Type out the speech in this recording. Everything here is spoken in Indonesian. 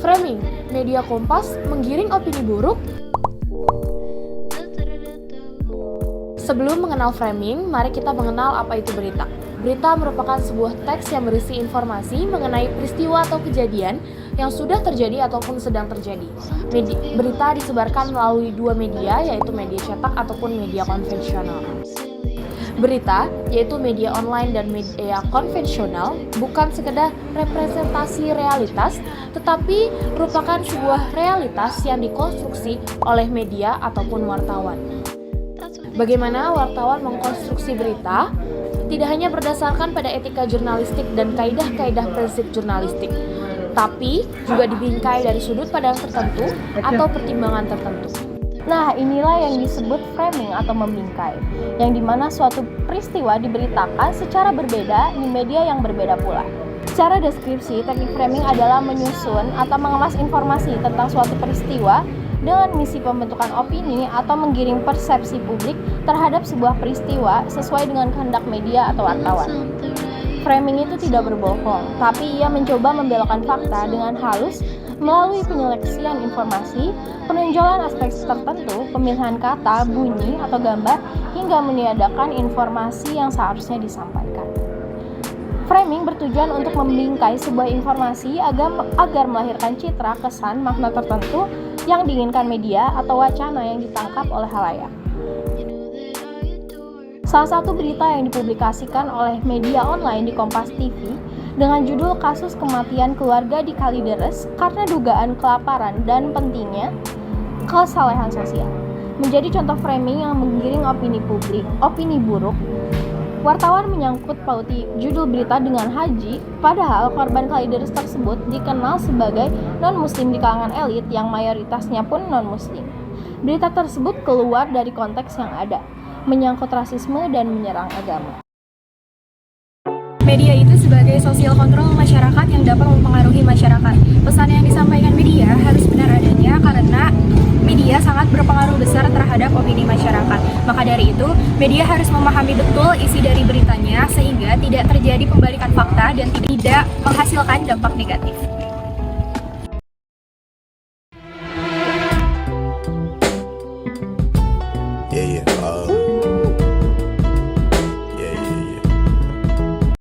Framing, media Kompas menggiring opini buruk. Sebelum mengenal framing, mari kita mengenal apa itu berita. Berita merupakan sebuah teks yang berisi informasi mengenai peristiwa atau kejadian yang sudah terjadi ataupun sedang terjadi. Berita disebarkan melalui dua media, yaitu media cetak ataupun media konvensional. Berita, yaitu media online dan media konvensional, bukan sekedar representasi realitas, tetapi merupakan sebuah realitas yang dikonstruksi oleh media ataupun wartawan. Bagaimana wartawan mengkonstruksi berita? Tidak hanya berdasarkan pada etika jurnalistik dan kaidah-kaidah prinsip jurnalistik, tapi juga dibingkai dari sudut pandang tertentu atau pertimbangan tertentu. Nah, inilah yang disebut framing atau membingkai, yang dimana suatu peristiwa diberitakan secara berbeda di media yang berbeda pula. Secara deskripsi, teknik framing adalah menyusun atau mengemas informasi tentang suatu peristiwa dengan misi pembentukan opini atau menggiring persepsi publik terhadap sebuah peristiwa sesuai dengan kehendak media atau wartawan. Framing itu tidak berbohong, tapi ia mencoba membelokkan fakta dengan halus melalui penyeleksian informasi, penonjolan aspek tertentu, pemilihan kata, bunyi, atau gambar, hingga meniadakan informasi yang seharusnya disampaikan. Framing bertujuan untuk membingkai sebuah informasi agar melahirkan citra, kesan, makna tertentu yang diinginkan media atau wacana yang ditangkap oleh khalayak. Salah satu berita yang dipublikasikan oleh media online di Kompas TV dengan judul Kasus Kematian Keluarga di Kalideres karena dugaan kelaparan dan pentingnya kesalehan sosial menjadi contoh framing yang menggiring opini publik, opini buruk. Wartawan menyangkut pauti judul berita dengan haji, padahal korban Kalideres tersebut dikenal sebagai non-muslim di kalangan elit yang mayoritasnya pun non-muslim. Berita tersebut keluar dari konteks yang ada, menyangkut rasisme dan menyerang agama. Media itu sebagai sosial kontrol masyarakat yang dapat mempengaruhi masyarakat. Pesan yang disampaikan media harus benar adanya karena media sangat berpengaruh besar terhadap opini masyarakat. Maka dari itu, media harus memahami betul isi dari beritanya sehingga tidak terjadi pembalikan fakta dan tidak menghasilkan dampak negatif.